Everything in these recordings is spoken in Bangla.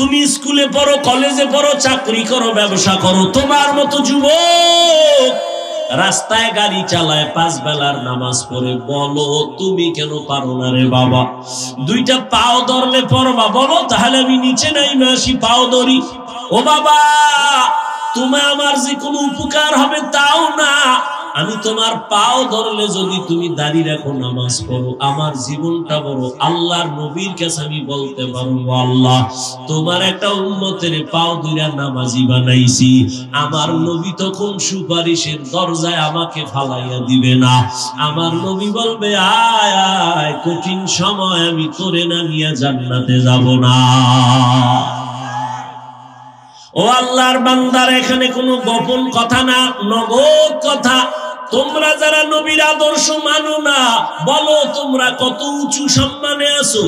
তুমি স্কুলে পড়ো, কলেজে পড়ো, চাকরি করো, ব্যবসা করো, তোমার মতো যুবক রাস্তায় গাড়ি চালায়, 5 বেলার নামাজ পড়ে, বলো তুমি কেন পারো না রে বাবা? 2টা পাও ধরলে পড়বা, বলো তাহলে আমি নিচে নাইমে আসি, পাও ধরি। ও বাবা, তোমার আমার যে কোনো উপকার হবে তাও না, আমি তোমার পাও ধরলে যদি তুমি দাঁড়িয়ে রাখো, নামাজ পড়ো, আমার জীবনটা বড়। আল্লাহর নবীর কাছে আমি বলতে পারবো, আল্লাহ তোমার একটা উম্মতের পাও ধরে নামাজি বানাইছি, আমার নবী তখন সুপারিশের দরজায় আমাকে ফালাইয়া দিবে না। আমার নবী বলবে, আয় আয়, কঠিন সময় আমি তোরে না নিয়ে জান্নাতে যাব না। ও আল্লাহর বান্দার, এখানে কোনো গোপন কথা না, নগদ কথা। তোমরা যারা নবীর আদর্শ মানো না, বলো তোমরা কত উঁচু সম্মানে আছো,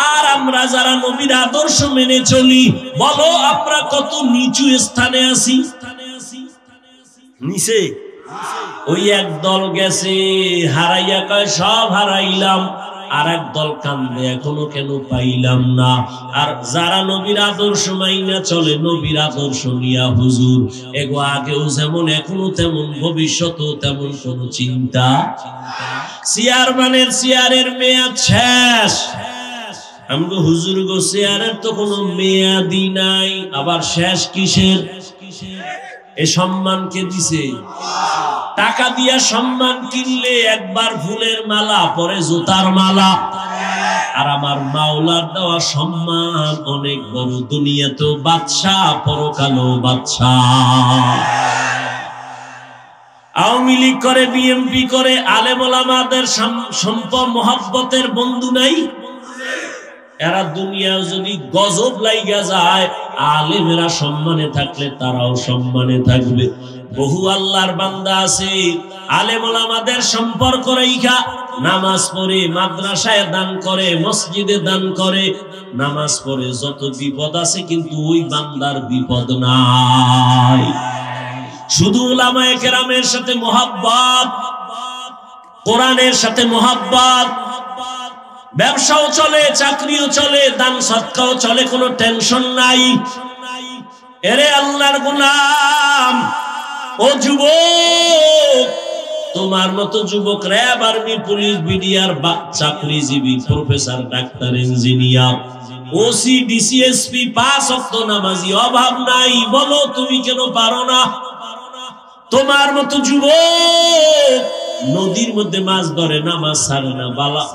আর আমরা যারা নবীর আদর্শ মেনে চলি, বলো আমরা কত নিচু স্থানে আছি। নিচে ওই এক দল গেছে হারাইয়া, কয় সব হারাইলাম, আর এক দল কান্দে এখনো কেন পাইলাম না। আর যারা নবীর আদর্শ মাইনা চলে, নবীর আদর্শ নিয়া হুজুর এগো আগেও যেমন এখনো তেমন, ভবিষ্যতেও তেমন কোন চিন্তা। চেয়ারম্যানের চেয়ারের মেয়াদ শেষ, আমগো হুজুর গো চেয়ারের তো কোনো মেয়াদই নাই, আবার শেষ কিসের? এ সম্মান কে দিছে? টাকা দিয়া সম্মান কিনলে একবার ফুলের মালা, পরে জুতার মালা। আর আমার মাওলার দেওয়া সম্মান অনেক বড়, দুনিয়াতেও বাদশাহ, পরকালেও বাদশাহ। আওয়ামী লীগ করে, বিএনপি করে, আলেম ওলামাদের সম্পদ মহব্বতের বন্ধু নাই? এরা দুনিয়া যদি গজব লাইগা যায়, আলেমেরা সম্মানে থাকলে তারাও সম্মানে থাকবে। বহু আল্লাহর বান্দা আছে আলেম ওলামাদের সম্পর্ক রাইখা নামাজ পড়ে, মাদ্রাসায় দান করে, মসজিদে দান করে, নামাজ পড়ে, যত বিপদ আছে কিন্তু ওই বান্দার বিপদ নাই। শুধু উলামায়ে কেরামের সাথে মোহাব্বত, কোরআনের সাথে মোহাব্বত, ব্যবসাও চলে, চাকরিও চলে, দান সদকাও চলে, কোনো টেনশন নাই। এরে আল্লাহর গোলাম, ও যুবক, তোমার মতো যুবক র‍্যাব, আর্মি, পুলিশ, বিডিআর, চাকরিজীবী, professor, doctor, engineer, OC, DC SP, 5 ওয়াক্ত নামাজি, অভাব নাই। বলো তুমি কেন পারো না? তোমার মতো যুবক নদীর মধ্যে মাছ ধরে, নামাজ ছাড়ে না,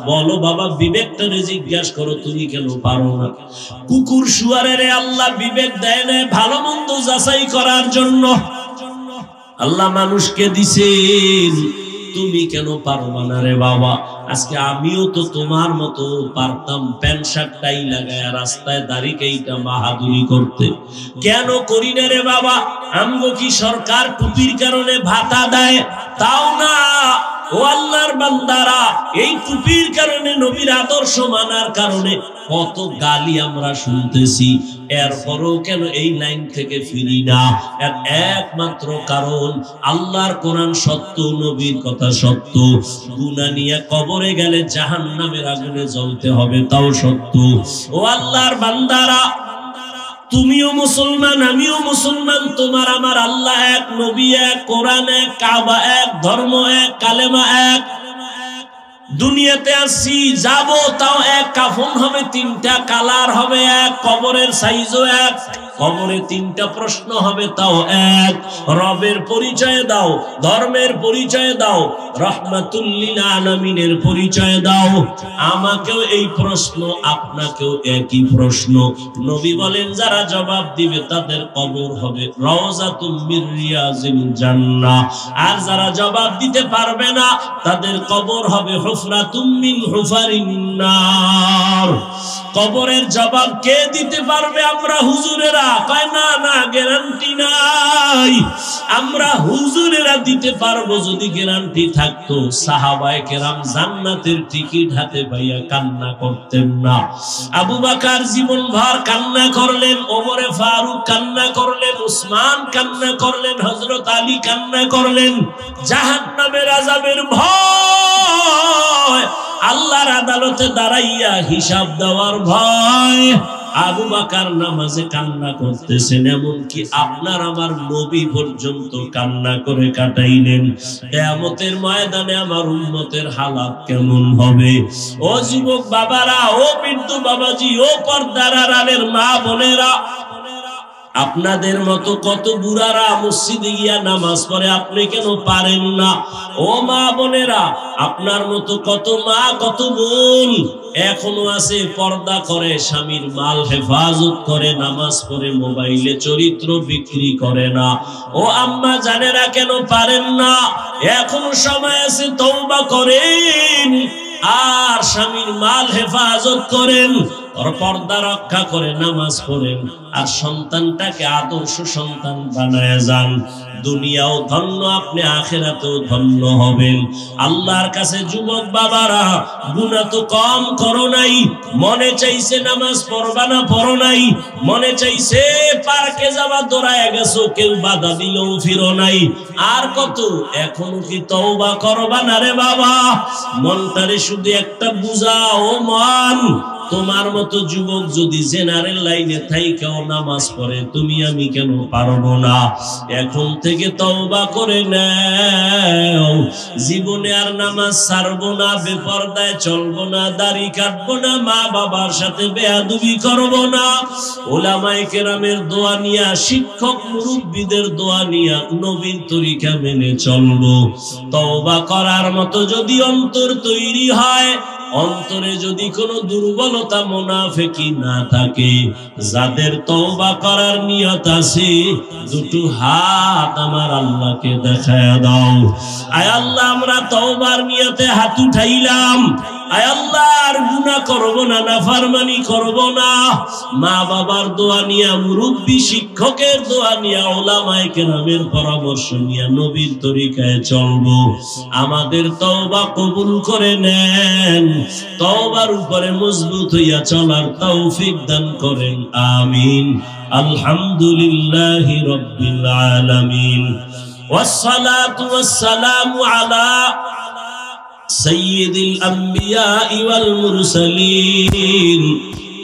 বলো বাবা বিবেকটারে জিজ্ঞাসা করো, তুমি কেন পারো না? কুকুর শুয়ারের আল্লাহ বিবেক দেয় না ভালো মন্দ যাচাই করার জন্য, আল্লাহ মানুষকে দিছেন, তুমি কেন পারবা না রে বাবা? আজকে আমিও তো তোমার মতো পারতাম প্যান্ট শার্ট টাই লাগায় রাস্তায় দাড়ি কেইটা বাহাদুরি করতে, কেন করি না রে বাবা? আমগো কি সরকার টুপির কারণে ভাতা দেয়? তাও না। ও আল্লাহর বান্দারা, এই টুপির কারণে, নবীর আদর্শ মানার কারণে কত গালি আমরা শুনতেছি, এরপরও কেন এই লাইন থেকে ফিরি না? এর একমাত্র কারণ আল্লাহর কোরআন সত্য, নবীর কথা সত্য। গুনাহ নিয়ে কবরে গেলে জাহান্নামের আগুনে জ্বলতে হবে, তাও সত্য। ও আল্লাহর বান্দারা, তুমিও মুসলমান, আমিও মুসলমান, তোমার আমার আল্লাহ এক, নবী এক, কোরআন এক, কাবা এক, ধর্ম এক, কালেমা এক। দুনিয়াতে আসছি, যাব তাও এক, কাফন হবে 3টা, কালার হবে এক, কবরের সাইজও এক, কবরে 3টা প্রশ্ন হবে তাও এক। রবের পরিচয় দাও, ধর্মের পরিচয় দাও, রাহমাতুল লিল আলামিনের পরিচয় দাও। আমাকেও এই প্রশ্ন, আপনাকেও একই প্রশ্ন। নবী বলেন যারা জবাব দিবে তাদের কবর হবে রাউযাতুম মির রিয়াজিল জান্নাহ, আর যারা জবাব দিতে পারবে না তাদের কবর হবে হুফরাতুম মিন হুফারিন নার। কবরের জবাব কে দিতে পারবে? আমরা হুজুরেরা। কয় না না, গ্যারান্টি নাই। আমরা হুজুরেরা দিতে পারবো যদি গ্যারান্টি থাকতো। সাহাবায়ে কেরাম জান্নাতের টিকিট হাতে পাইয়া কান্না করতেন না। আবু বকর জীবনভর কান্না করলেন, ওমরে ফারুক কান্না করলেন, উসমান কান্না করলেন, হযরত আলী কান্না করলেন। জাহান্নামের আযাবের ভয়, আল্লাহর আদালতে দাঁড়াইয়া হিসাব দেওয়ার ভয়। আবু বকর নামাজে কান্না করতেছেন, এমনকি আপনার আমার নবী পর্যন্ত কান্না করে কাটাইলেন। কিয়ামতের ময়দানে আমার উম্মতের হালাত কেমন হবে? ও যুবক বাবারা, ও বৃদ্ধ বাবাজি, ও পর্দার আড়ালের মা বোনেরা, আপনাদের মতো কত বুড়ারা মসজিদে গিয়া নামাজ পড়ে, আপনি কেন পারেন না? ও মা বোনেরা, আপনার মতো কত মা কত বোন এখনো আছে পর্দা করে, স্বামীর মাল হেফাজত করে, নামাজ পড়ে, মোবাইলে চরিত্র বিক্রি করে না। ও আম্মা জানেরা কেন পারেন না? এখনো সময় আছে, তওবা করেন আর স্বামীর মাল হেফাজত করেন, ওর পর্দা রক্ষা করে নামাজ পড়েন, আর সন্তানটাকে আদর্শ সন্তান বানায় যান। দুনিয়াও ধন্য, আপনি আখিরাতেও ধন্য হবেন। আল্লাহর কাছে যুবক বাবারা, গুনাহ তো কম করো নাই, মনে চাইছে নামাজ পড়বা না পড়ো নাই, মনে চাইছে পার্কে যাওয়া দৌড়ায় গেছো, কেউ বাধা দিলেও ফিরো নাই, আর কত? এখনো কি তওবা করবা না রে বাবা? মনটারে শুধু একটা বুঝাও, মন, তোমার মতো যুবক যদি জেনারেল লাইনে থাইকাও নামাজ পড়ে, তুমি আমি কেন পারবো না? এখন থেকে তওবা করে নাও, জীবনে আর নামাজ ছাড়বো না, বেপরদায় চলবো না, দাড়ি কাটবো না, মা বাবার সাথে বেয়াদবি করবো না, ওলামায়ে কেরামের দোয়া নিয়া, শিক্ষক মুরব্বিদের দোয়া নিয়া নবীর তরিকা মেনে চলবো। তওবা করার মতো যদি অন্তর তৈরি হয়, অন্তরে যদি কোনো দুর্বলতা মুনাফিকি না থাকে, যাদের তওবা করার নিয়ত আছে, দুটো হাত আমার আল্লাহকে দেখায় দাও। আয় আল্লাহ, আমরা তওবার নিয়তে হাত উঠাইলাম, আয় আল্লাহ আর গুনাহ করব না, নাফরমানি করব না, মা বাবার দোয়া নিয়া, মুরব্বি শিক্ষকের দোয়া নিয়া, উলামায়ে কেরামের পরামর্শ নিয়া নবীর তরিকায় চলবো। আমাদের তওবা কবুল করে নেন, তওবার উপরে মজবুত হইয়া চলার তৌফিক দান করেন, আমিন। আলহামদুলিল্লাহি রাব্বিল আলামিন, ওয়াসসালাতু ওয়াসসালামু আলা সাইয়্যিদিল আম্বিয়া'i ওয়াল মুরসালিন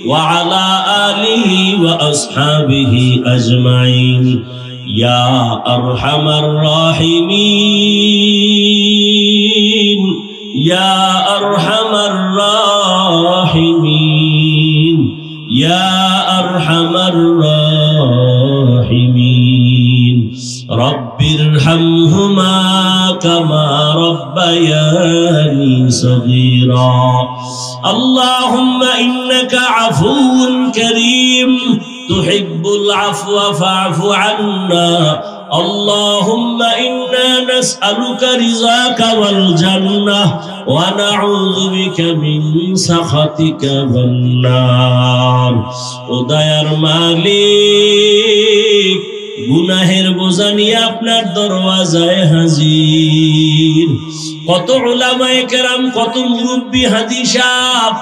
ওয়া আলা আলিহি ওয়া আসহাবিহি আজমাইন, ইয়া আরহামার রাহিমিন, ইয়া আরহামার রাহিমিন, ইয়া আরহামার রাহিমিন। রব্বিরহামহুমা কামা রব্বায়ানি সগীরা। আল্লাহুম্মা ইন্নাকা আফুউন কারীম তুহিব্বুল আফওয়া ফা'ফু আন্না। اللهم إنا نسألك رضاك والجنة ونعوذ بك من سخطك والنار। ও দয়ার মালিক, গুনাহের বোঝা নিয়ে আপনার দরওয়াজায় হাজির। কত উলামায়ে কেরাম, কত মুরব্বি হাদিসা,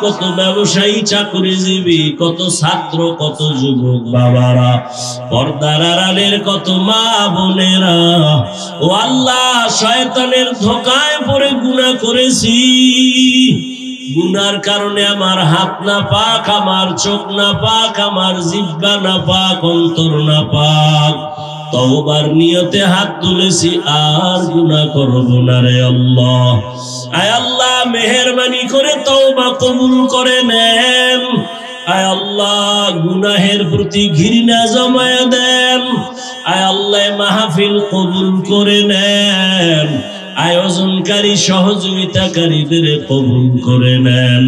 কত ব্যবসায়ী চাকরিজীবী, কত ছাত্র, কত যুবক বাবারা, পর্দার আড়ালের কত মা বোনেরা, ও আল্লাহ, শয়তানের ধোঁকায় পড়ে গুনাহ করেছি। গুনার কারণে আমার হাত না পাক, আমার চোখ না পাক, আমার জিহ্বা না পাক, অন্তর না পাক। তওবার নিয়তে হাত তুলেছি, আর গুনাহ করব না রে আল্লাহ। আয় আল্লাহ, মেহেরবানি করে তওবা কবুল করে নেন। আয় আল্লাহ, গুনাহের প্রতি ঘৃণা জমায়ে দেন। আয় আল্লাহ, মাহফিল কবুল করে নেন। আয়োজনকারী সহযোগিতাকারীদের কবুল করে নেন।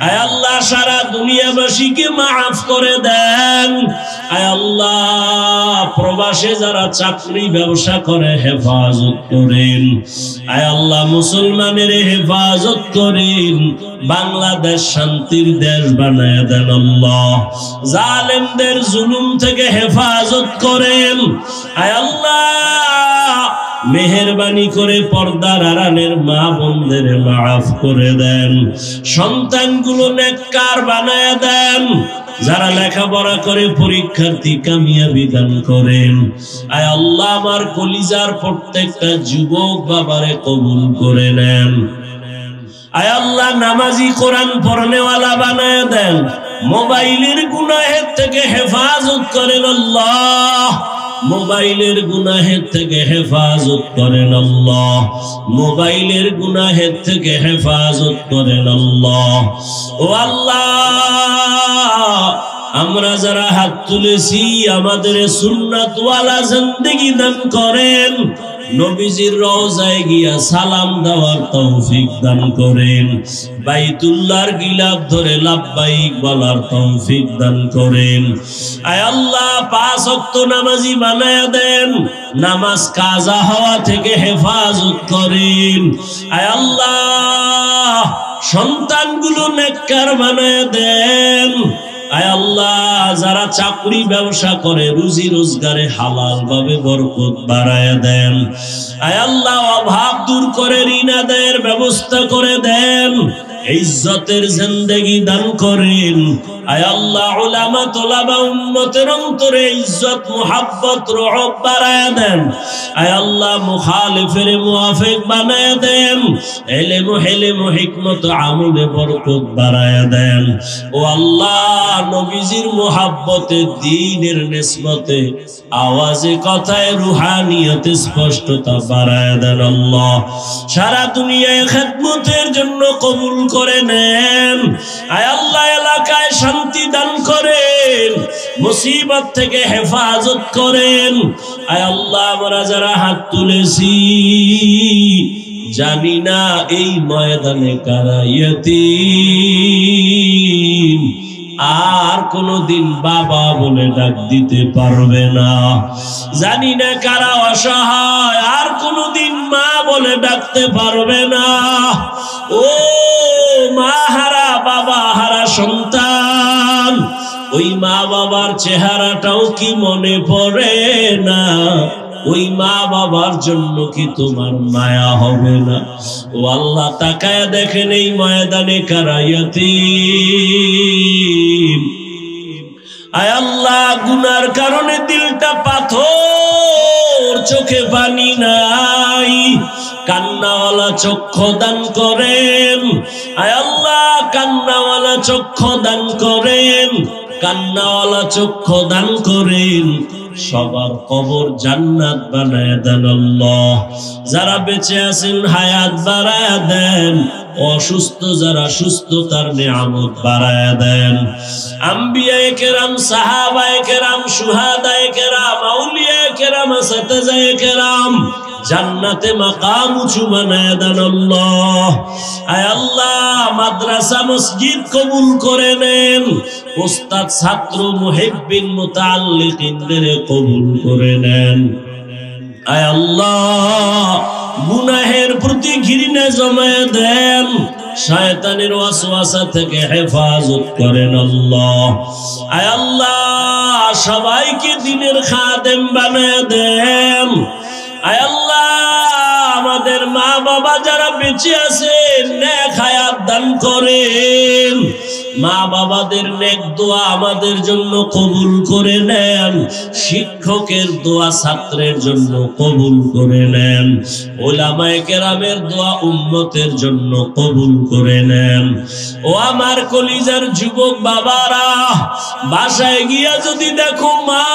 আয় আল্লাহ, সারা দুনিয়াবাসীকে মাফ করে দেন। আয় আল্লাহ, প্রবাসে যারা চাকরি ব্যবসা করে হেফাজত করেন। আয় আল্লাহ, মুসলমানের হেফাজত করেন। বাংলাদেশ শান্তির দেশ বানায় দেন আল্লাহ। জালেমদের জুলুম থেকে হেফাজত করেন। আয় আল্লাহ, মেহেরবানি করে পর্দার আড়ালের মা বোনদের মাফ করে দেন। সন্তানগুলো নেককার বানায় দেন। যারা লেখাপড়া করে পরীক্ষার্থী কামিয়াবি দান করেন। আয় আল্লাহ, আমার কলিজার প্রত্যেকটা যুবক বাবারে কবুল করে নেন। আয় আল্লাহ, নামাজি কোরআন পড়নেওয়ালা বানায় দেন। মোবাইলের গুনাহের থেকে হেফাজত করেন আল্লাহ, মোবাইলের গুনাহের থেকে হেফাজত করেন আল্লাহ, মোবাইলের গুনাহের থেকে হেফাজত করেন আল্লাহ। ও আল্লাহ, আমরা যারা হাত তুলেছি আমাদের সুন্নাতওয়ালা জিন্দেগি দান করেন, নবীজির রওজায় গিয়া সালাম দেওয়ার তৌফিক দান করেন, বাইতুল্লাহর গিলাফ ধরে লাব্বাইক বলার তৌফিক দান করেন। আয় আল্লাহ, 5 ওয়াক্ত নামাজি বানায়া দেন, নামাজ কাজা হওয়া থেকে হেফাজত করেন। আয় আল্লাহ, সন্তানগুলো নেককার বানায়া দেন। আয় আল্লাহ, যারা চাকরি ব্যবসা করে রুজি রোজগারে হালাল ভাবে বরকত বাড়ায়া দেন। আয় আল্লাহ, অভাব দূর করে ঋণ আদায়ের ব্যবস্থা করে দেন, ইজ্জতের জিন্দেগি দান করেন। আয় আল্লাহ, উলামা তোলাবা উম্মতের অন্তরে ইজ্জত মুহাব্বত রহব বাড়ায়া দেন। আয় আল্লাহ, মুখালিফের মুওয়াফিক বানায়া দেন, ইলম হিলম হিকমত আমলে বরকত বাড়ায়া দেন। ও আল্লাহ, নবীজির মুহাব্বতে দ্বীনের নিসবতে আওয়াজে কথায় রুহানিয়তে স্পষ্টতা বাড়ায়া দেন আল্লাহ। সারা দুনিয়ায় খেদমতের জন্য কবুল করে নেন। আয় আল্লাহ, এলাকায় শান্তি দান করেন, মুসিবত থেকে হেফাজত করেন। আয় আল্লাহ, আমরা যারা হাত তুলেছি জানি না এই ময়দানে কারা ইয়তীম, আর কোনদিন বাবা বলে ডাক দিতে পারবে না। জানি না কারা অসহায়, আর কোনদিন মা বলে ডাকতে পারবে না। ও মা হারা বাবা হারা সন্তান, ওই মা বাবার চেহারাটাও কি মনে পড়ে না? ওই মা বাবার জন্য কি তোমার মায়া হবে না? ও আল্লাহ, তাকায় দেখেন এই ময়দানে কারা ইয়তীম। আয় আল্লাহ, গুনার কারণে দিলটা পাথর, চোখে পানি নাই, কান্নাওয়ালা চক্ষু দান করেন। আয় আল্লাহ, কান্নাওয়ালা চক্ষু দান করেন, কান্নাওয়ালা চক্ষু দান করেন। সবার কবর জান্নাত বানায় দেন আল্লাহ। যারা বেঁচে আছেন হায়াত বাড়ায় দেন, অসুস্থ যারা সুস্থতার নিয়ামত বাড়ায় দেন। আম্বিয়ায়ে কেরাম, সাহাবায়ে কেরাম, শুহাদায়ে কেরাম, আউলিয়ায়ে কেরাম, আসাতিজায়ে কেরাম জান্নাতে মাকাম উঁচু বানায় দেন আল্লাহ। আয় আল্লাহ, মাদ্রাসা মসজিদ কবুল করে নেন, ওস্তাদ ছাত্র মুহিব্বিন মুতাআল্লিকিনদের কবুল করে নেন। আয় আল্লাহ, গুনাহের প্রতি ঘৃণা জমায়ে দেন, শয়তানের ওয়াসওয়াসা থেকে হেফাজত করেন আল্লাহ। আয় আল্লাহ, সবাইকে দ্বীনের খাদেম বানায় দেন। আয় আল্লাহ, আমাদের মা বাবা যারা বেঁচে আছেন নেক হায়াত দান করেন। মা বাবাদের নেক দোয়া আমাদের জন্য কবুল করে নেন, শিক্ষকের দোয়া ছাত্রের জন্য কবুল করে নেন, উলামায়ে কেরামের দোয়া উম্মতের জন্য কবুল করে নেন। ও আমার কলিজার যুবক বাবারা, বাসায় গিয়া যদি দেখো মা